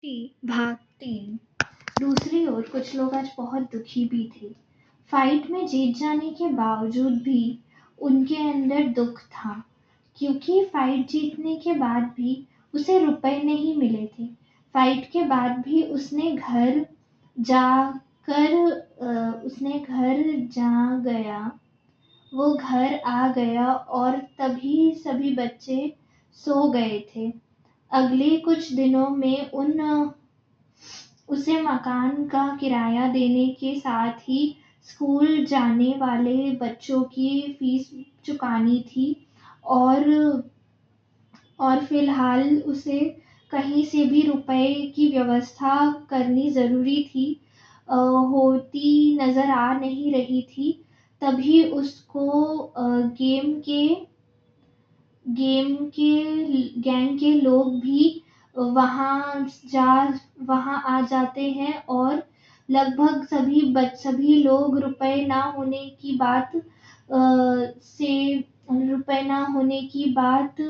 भाग 3। दूसरी ओर कुछ लोग आज बहुत दुखी भी थे। फाइट में जीत जाने के बावजूद भी उनके अंदर दुख था, क्योंकि फाइट जीतने के बाद भी उसे रुपए नहीं मिले थे। फाइट के बाद भी उसने घर जा गया, वो घर आ गया और तभी सभी बच्चे सो गए थे। अगले कुछ दिनों में उसे मकान का किराया देने के साथ ही स्कूल जाने वाले बच्चों की फीस चुकानी थी और फिलहाल उसे कहीं से भी रुपए की व्यवस्था करनी ज़रूरी थी, होती नज़र आ नहीं रही थी। तभी उसको गैंग के लोग भी वहाँ आ जाते हैं और लगभग सभी लोग रुपए ना होने की बात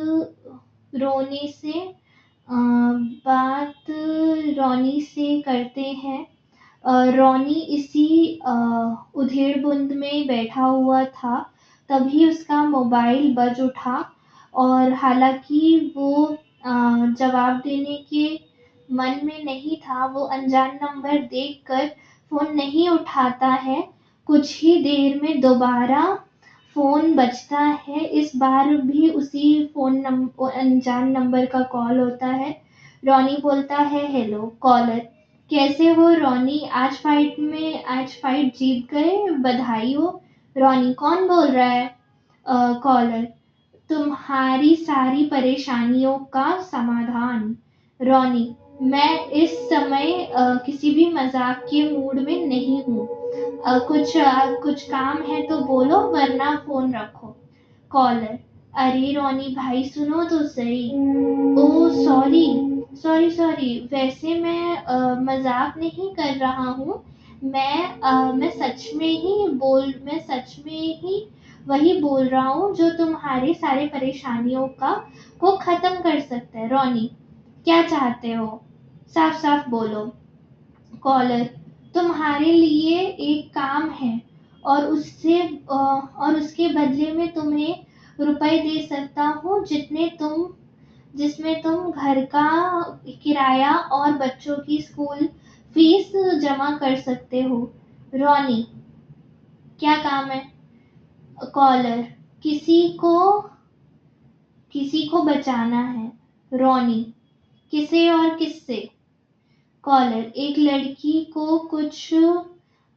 रॉनी से करते हैं। रॉनी इसी उधेड़बुन में बैठा हुआ था, तभी उसका मोबाइल बज उठा और हालांकि वो जवाब देने के मन में नहीं था, वो अनजान नंबर देखकर फोन नहीं उठाता है। कुछ ही देर में दोबारा फोन बजता है। इस बार भी उसी अनजान नंबर का कॉल होता है। रॉनी बोलता है, हेलो। कॉलर, कैसे हो रॉनी? आज फाइट जीत गए, बधाई हो। रॉनी, कौन बोल रहा है? कॉलर, तुम्हारी सारी परेशानियों का समाधान। रॉनी, मैं इस समय किसी भी मजाक के मूड में नहीं हूँ। कुछ काम है तो बोलो, वरना फोन रखो। कॉलर, अरे रॉनी भाई, सुनो तो सही। ओह सॉरी, वैसे मैं मजाक नहीं कर रहा हूँ। मैं सच में ही वही बोल रहा हूँ जो तुम्हारे सारे परेशानियों को खत्म कर सकता है। रॉनी, क्या चाहते हो? साफ साफ बोलो। कॉलर, तुम्हारे लिए एक काम है और उसके बदले में तुम्हें रुपए दे सकता हूँ जिसमें तुम घर का किराया और बच्चों की स्कूल फीस जमा कर सकते हो। रॉनी, क्या काम है? कॉलर, किसी को बचाना है। रॉनी, किसे और किससे? कॉलर, एक लड़की को कुछ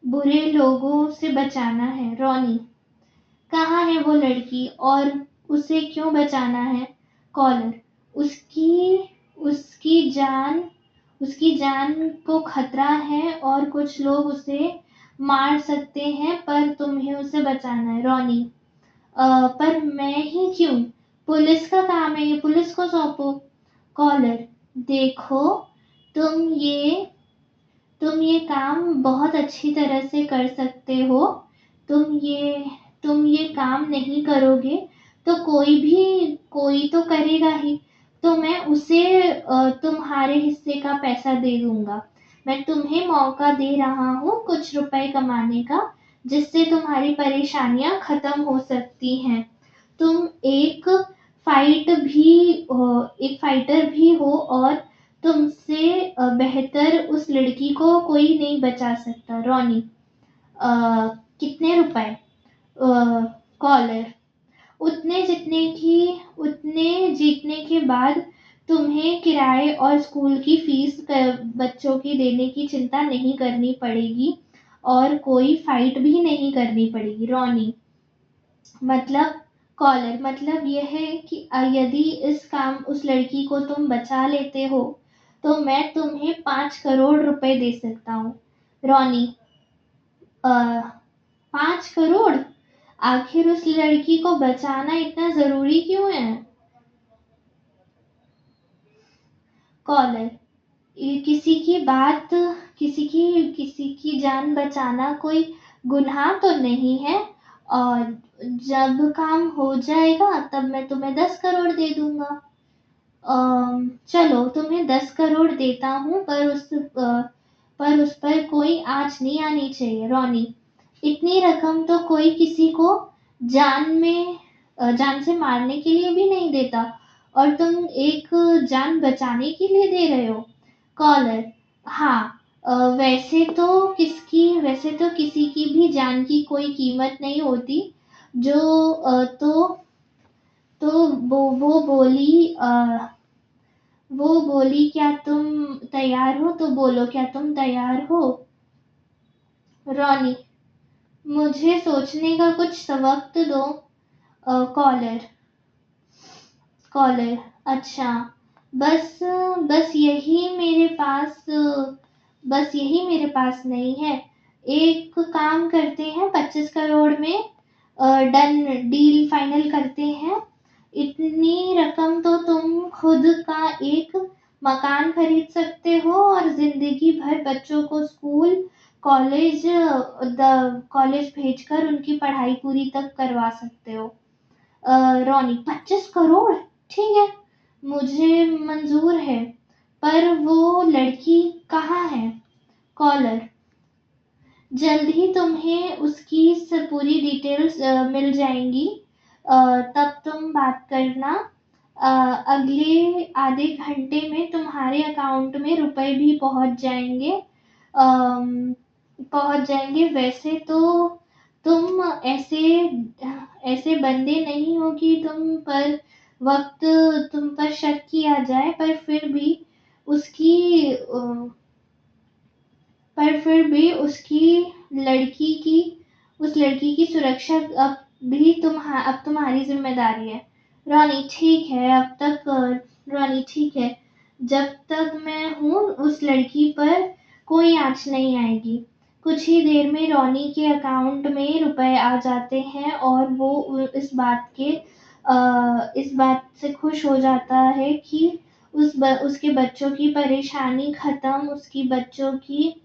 बुरे लोगों से बचाना है। रॉनी, कहाँ है वो लड़की और उसे क्यों बचाना है? कॉलर, उसकी जान को खतरा है और कुछ लोग उसे मार सकते हैं, पर तुम्हें उसे बचाना है। रॉनी, पर मैं ही क्यों? पुलिस का काम है, ये पुलिस को सौंपो। कॉलर, देखो, तुम ये काम बहुत अच्छी तरह से कर सकते हो। तुम ये काम नहीं करोगे तो कोई तो करेगा ही, तो मैं उसे तुम्हारे हिस्से का पैसा दे दूंगा। मैं तुम्हें मौका दे रहा हूँ कुछ रुपए कमाने का, जिससे तुम्हारी परेशानियां खत्म हो सकती हैं। तुम एक फाइटर भी हो और तुमसे बेहतर उस लड़की को कोई नहीं बचा सकता। रॉनी, कितने रुपए? कॉलर, उतने जीतने के बाद तुम्हें किराए और स्कूल की फीस बच्चों की देने की चिंता नहीं करनी पड़ेगी और कोई फाइट भी नहीं करनी पड़ेगी। रॉनी, मतलब? कॉलर, मतलब यह है कि यदि उस लड़की को तुम बचा लेते हो तो मैं तुम्हें 5 करोड़ रुपए दे सकता हूँ। रॉनी, 5 करोड़? आखिर उस लड़की को बचाना इतना जरूरी क्यों है? कॉलर, किसी की जान बचाना कोई गुनाह तो नहीं है, और जब काम हो जाएगा तब मैं तुम्हें 10 करोड़ दे दूंगा। चलो तुम्हें 10 करोड़ देता हूँ, पर उस पर कोई आँच नहीं आनी चाहिए। रॉनी, इतनी रकम तो कोई किसी को जान से मारने के लिए भी नहीं देता, और तुम एक जान बचाने के लिए दे रहे हो। कॉलर, हाँ, वैसे तो किसी की भी जान की कोई कीमत नहीं होती। जो तो वो बोली क्या तुम तैयार हो? तो बोलो, क्या तुम तैयार हो? रॉनी, मुझे सोचने का कुछ वक्त दो। कॉलर, कॉलर, अच्छा, बस बस यही मेरे पास नहीं है। एक काम करते हैं, 25 करोड़ में डन डील फाइनल करते हैं। इतनी रकम तो तुम खुद का एक मकान खरीद सकते हो और जिंदगी भर बच्चों को स्कूल कॉलेज भेजकर उनकी पढ़ाई पूरी तक करवा सकते हो। रॉनी, 25 करोड़, ठीक है, मुझे मंजूर है, पर वो लड़की कहाँ है? कॉलर, जल्द ही तुम्हें उसकी पूरी डिटेल्स मिल जाएंगी, तब तुम बात करना। अगले आधे घंटे में तुम्हारे अकाउंट में रुपए भी पहुंच जाएंगे। वैसे तो तुम ऐसे बंदे नहीं हो कि वक्त तुम पर शक किया जाए, उसकी पर फिर भी उस लड़की की सुरक्षा अब तुम्हारी जिम्मेदारी है। रॉनी, ठीक है, रॉनी, ठीक है, जब तक मैं हूँ उस लड़की पर कोई आँच नहीं आएगी। कुछ ही देर में रॉनी के अकाउंट में रुपए आ जाते हैं और वो इस बात से खुश हो जाता है कि उसके बच्चों की परेशानी खत्म, उसकी बच्चों की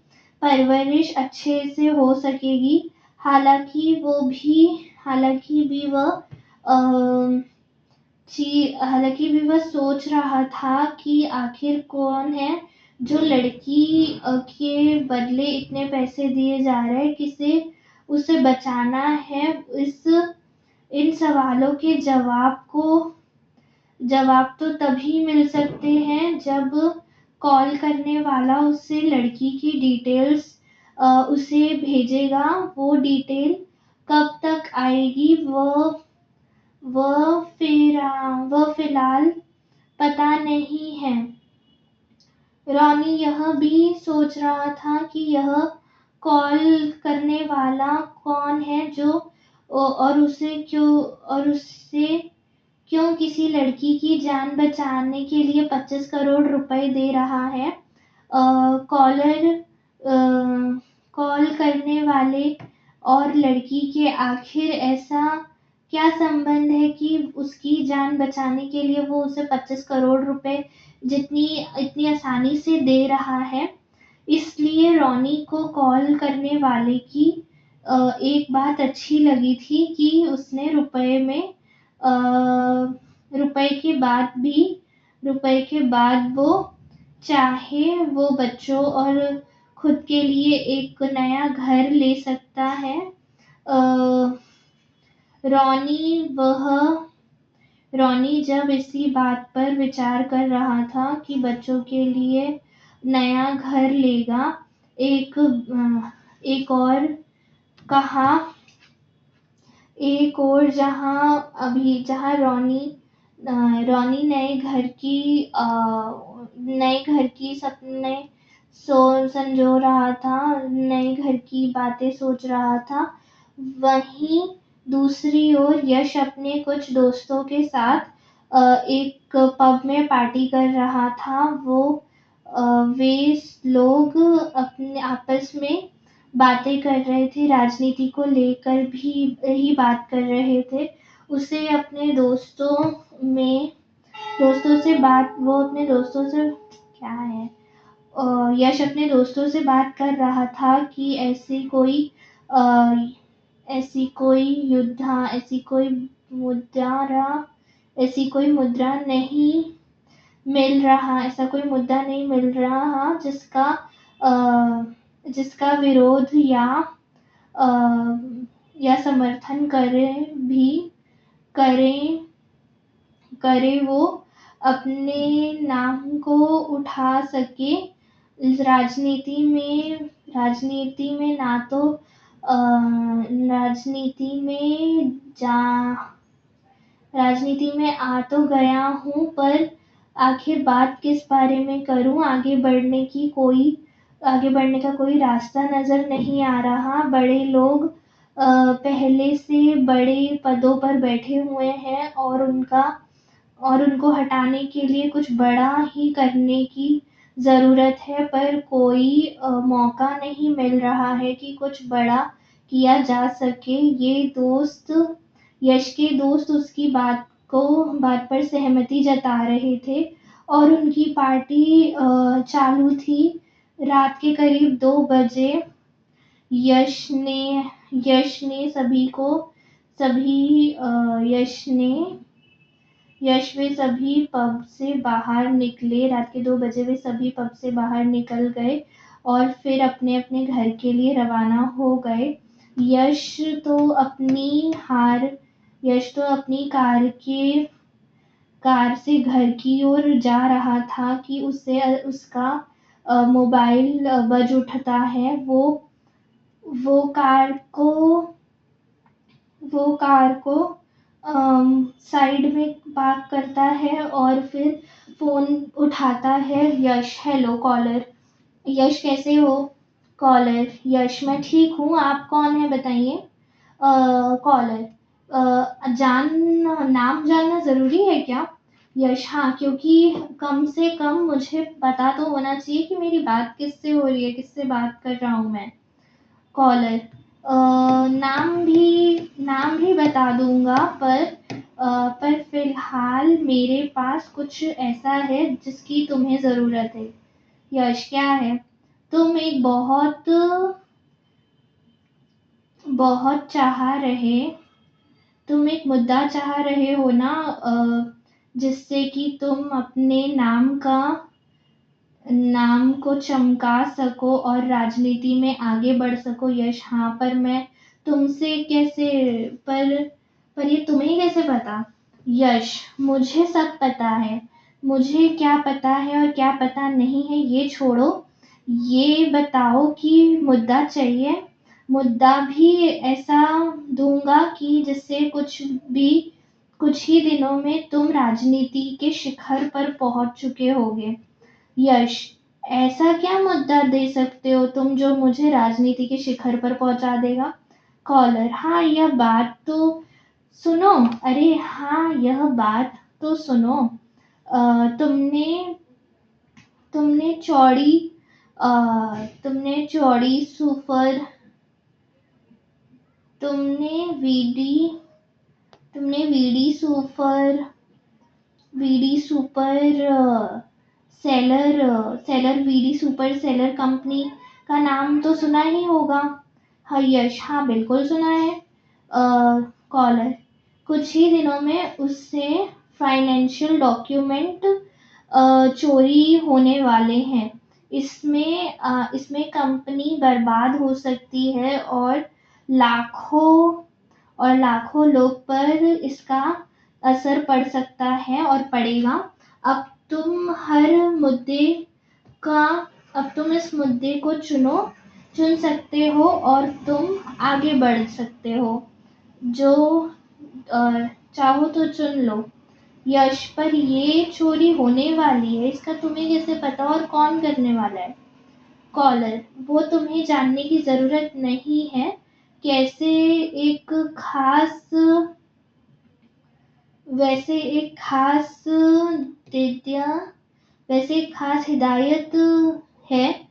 परवरिश अच्छे से हो सकेगी। हालांकि भी वह सोच रहा था कि आखिर कौन है जो लड़की के बदले इतने पैसे दिए जा रहे हैं, किसे उसे बचाना है। इन सवालों के जवाब तो तभी मिल सकते हैं जब कॉल करने वाला उससे लड़की की डिटेल्स उसे भेजेगा। वो डिटेल कब तक आएगी वह फिलहाल पता नहीं है। रॉनी यह भी सोच रहा था कि यह कॉल करने वाला कौन है और उसे क्यों किसी लड़की की जान बचाने के लिए 25 करोड़ रुपए दे रहा है। कॉल करने वाले और लड़की के आखिर ऐसा क्या संबंध है कि उसकी जान बचाने के लिए वो उसे 25 करोड़ रुपए इतनी आसानी से दे रहा है। इसलिए रॉनी को कॉल करने वाले की एक बात अच्छी लगी थी कि उसने रुपए के बाद वो चाहे वो बच्चों और खुद के लिए एक नया घर ले सकता है। रॉनी जब इसी बात पर विचार कर रहा था कि बच्चों के लिए नया घर लेगा, एक और जहाँ रॉनी नए घर की सपने संजो रहा था, नए घर की बातें सोच रहा था, वहीं दूसरी ओर यश अपने कुछ दोस्तों के साथ एक पब में पार्टी कर रहा था। वे लोग अपने आपस में बातें कर रहे थे, राजनीति को लेकर भी ही बात कर रहे थे। उसे अपने दोस्तों से बात वो अपने दोस्तों से क्या है यश अपने दोस्तों से बात कर रहा था कि ऐसी कोई मुद्रा नहीं मिल रहा, ऐसा कोई मुद्दा नहीं मिल रहा जिसका विरोध अ, या समर्थन करें करे वो अपने नाम को उठा सके। राजनीति में ना तो राजनीति में आ तो गया हूँ, पर आखिर बात किस बारे में करूँ? आगे बढ़ने का कोई रास्ता नजर नहीं आ रहा। बड़े लोग पहले से बड़े पदों पर बैठे हुए हैं और उनको हटाने के लिए कुछ बड़ा ही करने की ज़रूरत है, पर कोई मौका नहीं मिल रहा है कि कुछ बड़ा किया जा सके। यश के दोस्त उसकी बात पर सहमति जता रहे थे और उनकी पार्टी चालू थी। रात के करीब 2 बजे यश ने वे सभी पब से बाहर निकले। रात के 2 बजे वे सभी पब से बाहर निकल गए और फिर अपने अपने घर के लिए रवाना हो गए। यश तो अपनी कार से घर की ओर जा रहा था कि उसे उसका मोबाइल बज उठता है। वो कार को साइड में पार्क करता है और फिर फोन उठाता है। यश, हेलो कॉलर। यश, कैसे हो? कॉलर, यश, मैं ठीक हूँ, आप कौन है बताइए? कॉलर, नाम जानना जरूरी है क्या? यश, हाँ, क्योंकि कम से कम मुझे पता तो होना चाहिए कि मेरी बात किससे हो रही है, किससे बात कर रहा हूँ मैं। कॉलर, नाम भी बता दूंगा, पर फिलहाल मेरे पास कुछ ऐसा है जिसकी तुम्हें जरूरत है। यश, क्या है? तुम एक तुम एक मुद्दा चाह रहे हो ना, जिससे कि तुम अपने नाम को चमका सको और राजनीति में आगे बढ़ सको। यश, हाँ, पर मैं तुमसे कैसे पर ये तुम्हें कैसे पता? यश, मुझे सब पता है। मुझे क्या पता है और क्या पता नहीं है ये छोड़ो। ये बताओ कि मुद्दा चाहिए। मुद्दा भी ऐसा दूंगा कि जिससे कुछ ही दिनों में तुम राजनीति के शिखर पर पहुंच चुके होगे। यश, ऐसा क्या मुद्दा दे सकते हो तुम जो मुझे राजनीति के शिखर पर पहुंचा देगा? कॉलर, हाँ, यह बात तो सुनो। अरे हाँ, यह बात तो सुनो। तुमने चौड़ी सुपर तुमने वीडी सुपर सेलर कंपनी का नाम तो सुना ही होगा। हाँ यश, हाँ, बिल्कुल सुना है। कॉलर, कुछ ही दिनों में उससे फाइनेंशियल डॉक्यूमेंट चोरी होने वाले हैं। इसमें कंपनी बर्बाद हो सकती है और लाखों लोग पर इसका असर पड़ सकता है और पड़ेगा। अब तुम इस मुद्दे को चुन सकते हो और तुम आगे बढ़ सकते हो। जो चाहो तो चुन लो। यश, पर ये चोरी होने वाली है, इसका तुम्हें कैसे पता और कौन करने वाला है? कॉलर, वो तुम्हें जानने की जरूरत नहीं है। कैसे एक खास वैसे एक खास दिद्या वैसे एक खास हिदायत है।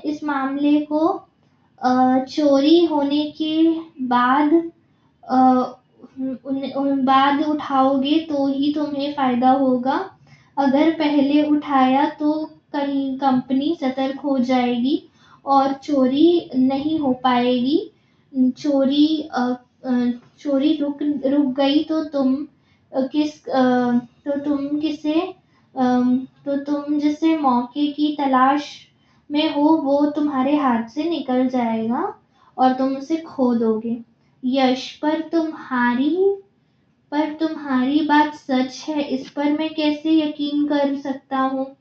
इस मामले को चोरी होने के बाद बाद उठाओगे तो ही तुम्हें फायदा होगा। अगर पहले उठाया तो कहीं कंपनी सतर्क हो जाएगी और चोरी नहीं हो पाएगी। चोरी रुक रुक गई तो तुम किसे तो तुम जिसे मौके की तलाश में हो वो तुम्हारे हाथ से निकल जाएगा और तुम उसे खो दोगे। यश, पर तुम्हारी बात सच है, इस पर मैं कैसे यकीन कर सकता हूँ?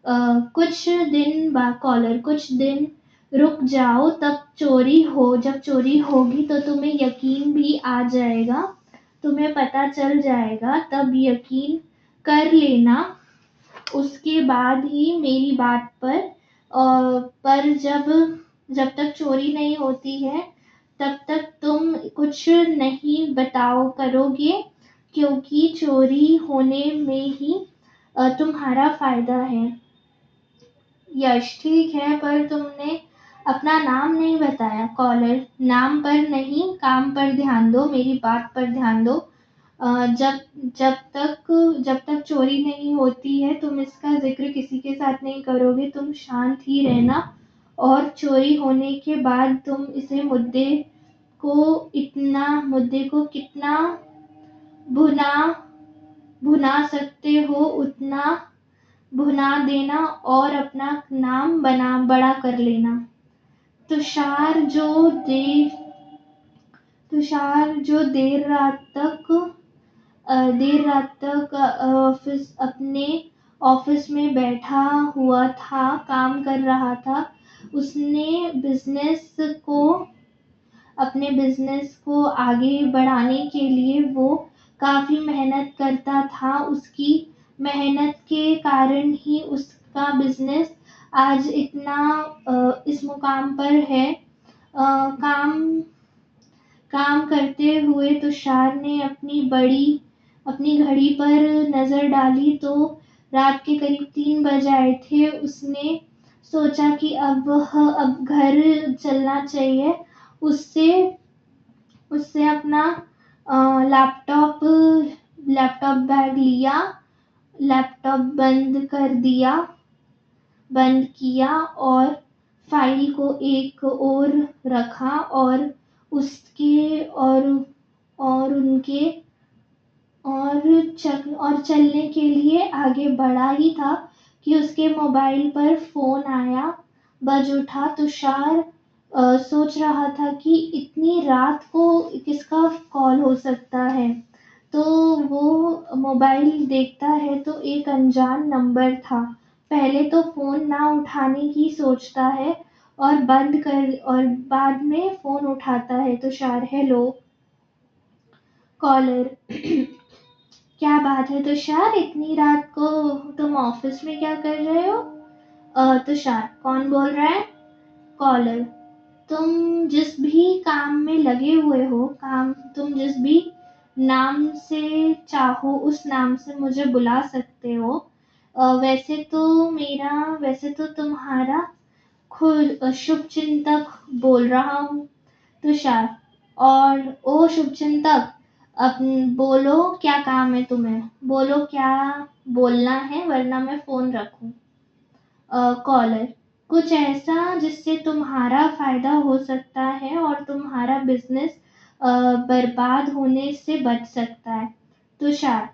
कॉलर, कुछ दिन रुक जाओ, जब चोरी होगी तो तुम्हें यकीन भी आ जाएगा, तुम्हें पता चल जाएगा, तब यकीन कर लेना। उसके बाद ही मेरी बात पर जब तक चोरी नहीं होती है तब तक तुम कुछ नहीं बताओ करोगे, क्योंकि चोरी होने में ही तुम्हारा फायदा है। यश, ठीक है, पर तुमने अपना नाम नहीं बताया। कॉलर, नाम पर नहीं, काम पर ध्यान दो, मेरी बात पर ध्यान दो। जब जब जब तक चोरी नहीं होती है तुम इसका जिक्र किसी के साथ नहीं करोगे, तुम शांत ही रहना, और चोरी होने के बाद तुम इसे मुद्दे को कितना भुना भुना सकते हो उतना भुना देना और अपना नाम बड़ा कर लेना। तुषार, जो देर रात तक अपने ऑफिस में बैठा हुआ था, काम कर रहा था, उसने अपने बिजनेस को आगे बढ़ाने के लिए वो काफी मेहनत करता था। उसकी मेहनत के कारण ही उसका बिजनेस आज इस मुकाम पर है। काम करते हुए तुषार ने अपनी घड़ी पर नजर डाली तो रात के करीब 3 बज आए थे। उसने सोचा कि अब घर चलना चाहिए। उससे अपना लैपटॉप बैग लिया, लैपटॉप बंद किया और फाइल को एक ओर रखा और उसके और उनके और चलने के लिए आगे बढ़ा ही था कि उसके मोबाइल पर फोन बज उठा। तुषार सोच रहा था कि इतनी रात को किसका कॉल हो सकता है, तो वो मोबाइल देखता है तो एक अनजान नंबर था। पहले तो फोन ना उठाने की सोचता है और बाद में फोन उठाता है। तुषार, हेलो। कॉलर, क्या बात है तुषार, इतनी रात को तुम ऑफिस में क्या कर रहे हो? तुषार, कौन बोल रहा है? कॉलर, तुम जिस भी काम में लगे हुए हो, तुम जिस भी नाम से चाहो उस नाम से मुझे बुला सकते हो। वैसे तो तुम्हारा खुद शुभचिंतक बोल रहा हूँ। तुषार, और ओ शुभचिंतक, अब बोलो क्या काम है तुम्हें, बोलो क्या बोलना है वरना मैं फोन रखूं। कॉलर, कुछ ऐसा जिससे तुम्हारा फायदा हो सकता है और तुम्हारा बिजनेस बर्बाद होने से बच सकता है। तुषार,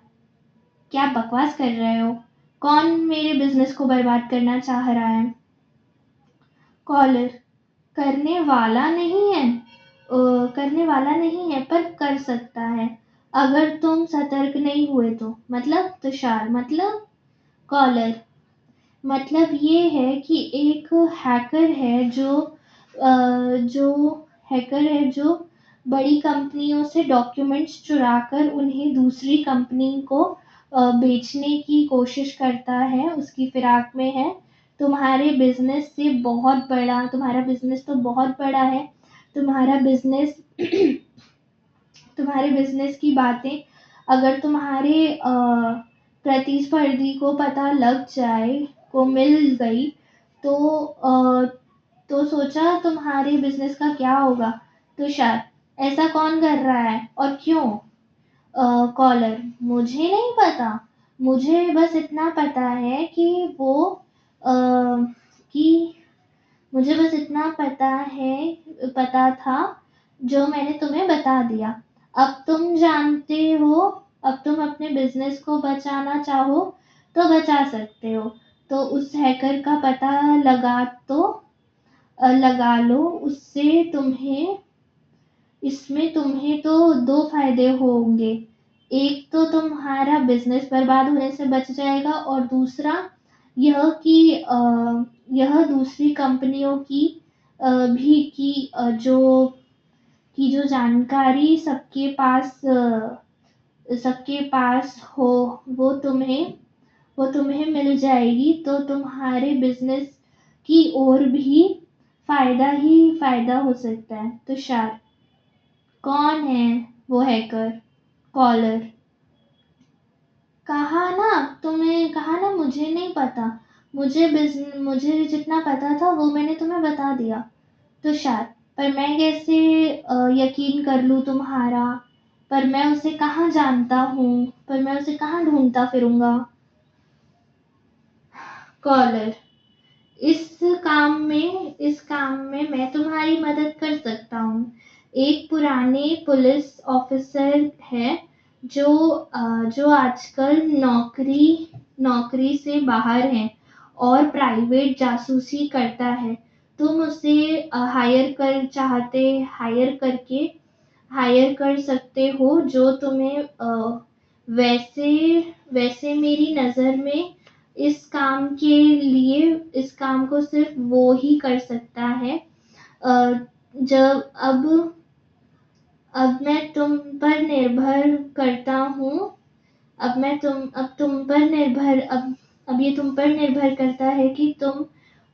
क्या बकवास कर रहे हो? कौन मेरे बिजनेस को बर्बाद करना चाह रहा है? कॉलर, करने वाला नहीं है पर कर सकता है अगर तुम सतर्क नहीं हुए तो। मतलब? तुषार, मतलब? कॉलर, मतलब ये है कि एक हैकर है जो बड़ी कंपनियों से डॉक्यूमेंट्स चुराकर उन्हें दूसरी कंपनी को बेचने की कोशिश करता है, उसकी फिराक में है। तुम्हारा बिजनेस तो बहुत बड़ा है। तुम्हारे बिजनेस की बातें अगर तुम्हारे प्रतिस्पर्धी को पता मिल गई तो सोचा तुम्हारे बिजनेस का क्या होगा। तुषार, ऐसा कौन कर रहा है और क्यों? कॉलर, मुझे नहीं पता, मुझे बस इतना पता है कि मुझे बस इतना पता था जो मैंने तुम्हें बता दिया। अब तुम जानते हो, अब तुम अपने बिजनेस को बचाना चाहो तो बचा सकते हो। तो उस हैकर का पता लगा लो। उससे तुम्हें इसमें तुम्हें तो दो फायदे होंगे। एक तो तुम्हारा बिजनेस बर्बाद होने से बच जाएगा, और दूसरा यह कि यह दूसरी कंपनियों की भी जो जानकारी सबके पास हो, वो तुम्हें मिल जाएगी। तो तुम्हारे बिजनेस की और भी फायदा ही फायदा हो सकता है। तुषार, कौन है वो हैकर? कॉलर, कहा ना मुझे नहीं पता। मुझे जितना पता था वो मैंने तुम्हें बता दिया। तुषार, पर मैं कैसे यकीन कर लूं तुम्हारा? पर मैं उसे कहाँ जानता हूँ? पर मैं उसे कहाँ ढूंढता फिरूंगा? कॉलर, इस काम में मैं तुम्हारी मदद कर सकता हूँ। एक पुराने पुलिस ऑफिसर है जो आजकल नौकरी से बाहर है और प्राइवेट जासूसी करता है। तुम उसे हायर कर सकते हो। जो तुम्हें वैसे वैसे मेरी नज़र में इस काम को सिर्फ वो ही कर सकता है। अ, जब अब मैं तुम पर निर्भर करता हूँ। अब तुम पर निर्भर अब ये तुम पर निर्भर करता है कि तुम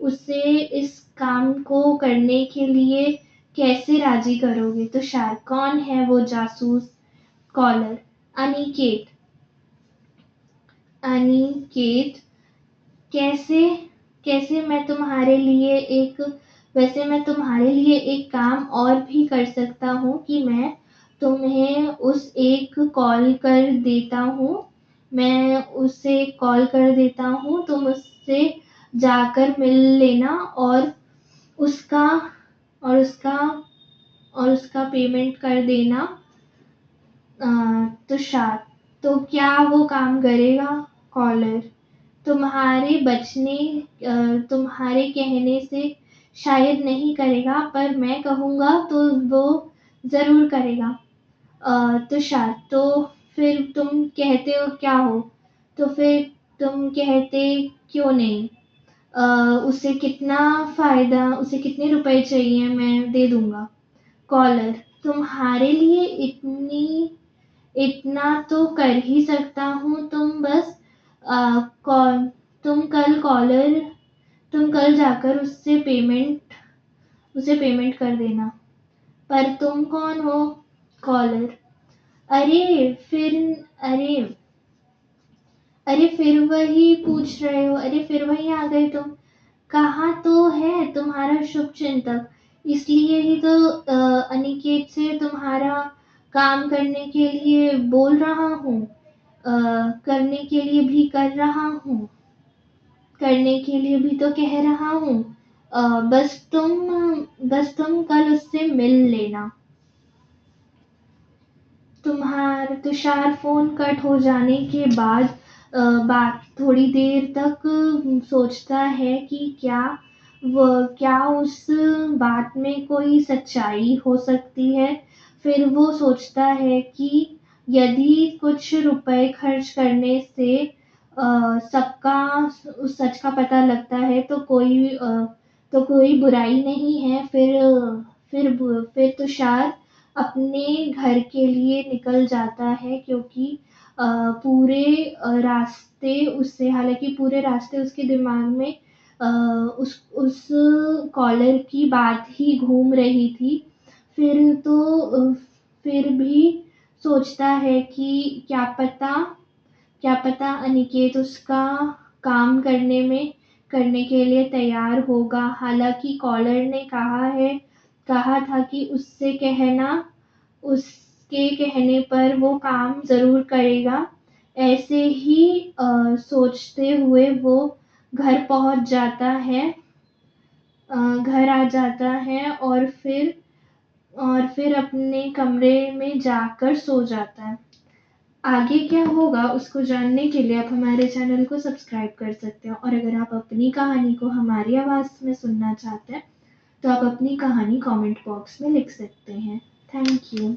उसे इस काम को करने के लिए कैसे राजी करोगे। तो शायद कौन है वो जासूस? कॉलर, अनिकेत। अनिकेत, कैसे कैसे मैं तुम्हारे लिए एक काम और भी कर सकता हूँ कि मैं उसे कॉल कर देता हूँ। तुम उससे जाकर मिल लेना और उसका और उसका और उसका पेमेंट कर देना। तुषार, तो क्या वो काम करेगा? कॉलर, तुम्हारे कहने से शायद नहीं करेगा, पर मैं कहूँगा तो वो जरूर करेगा। तुषार, तो फिर तुम कहते हो क्या हो? तो फिर तुम कहते क्यों नहीं? उसे कितने रुपए चाहिए, मैं दे दूंगा। कॉलर, तुम्हारे लिए इतना तो कर ही सकता हूँ। आ, कॉल तुम कल कॉलर तुम कल जाकर उसे पेमेंट कर देना। पर तुम कौन हो? कॉलर, अरे फिर अरे अरे फिर वही पूछ रहे हो? अरे फिर वही आ गए तुम। कहाँ तो है तुम्हारा शुभ चिंतक? इसलिए ही तो अनिकेत से तुम्हारा काम करने के लिए बोल रहा हूँ, करने के लिए भी कर रहा हूँ, करने के लिए भी तो कह रहा हूँ। बस तुम कल उससे मिल लेना। तुषार, फोन कट हो जाने के बाद बात थोड़ी देर तक सोचता है कि क्या उस बात में कोई सच्चाई हो सकती है। फिर वो सोचता है कि यदि कुछ रुपए खर्च करने से सबका उस सच का पता लगता है तो कोई बुराई नहीं है। फिर तुषार अपने घर के लिए निकल जाता है, क्योंकि हालांकि पूरे रास्ते उसके दिमाग में उस कॉलर की बात ही घूम रही थी। फिर भी सोचता है कि क्या पता अनिकेत उसका काम करने के लिए तैयार होगा। हालांकि कॉलर ने कहा था कि उसके कहने पर वो काम जरूर करेगा। ऐसे ही सोचते हुए वो घर पहुंच जाता है घर आ जाता है, और फिर और फिर अपने कमरे में जाकर सो जाता है। आगे क्या होगा उसको जानने के लिए आप हमारे चैनल को सब्सक्राइब कर सकते हो, और अगर आप अपनी कहानी को हमारी आवाज़ में सुनना चाहते हैं तो आप अपनी कहानी कमेंट बॉक्स में लिख सकते हैं। Thank you.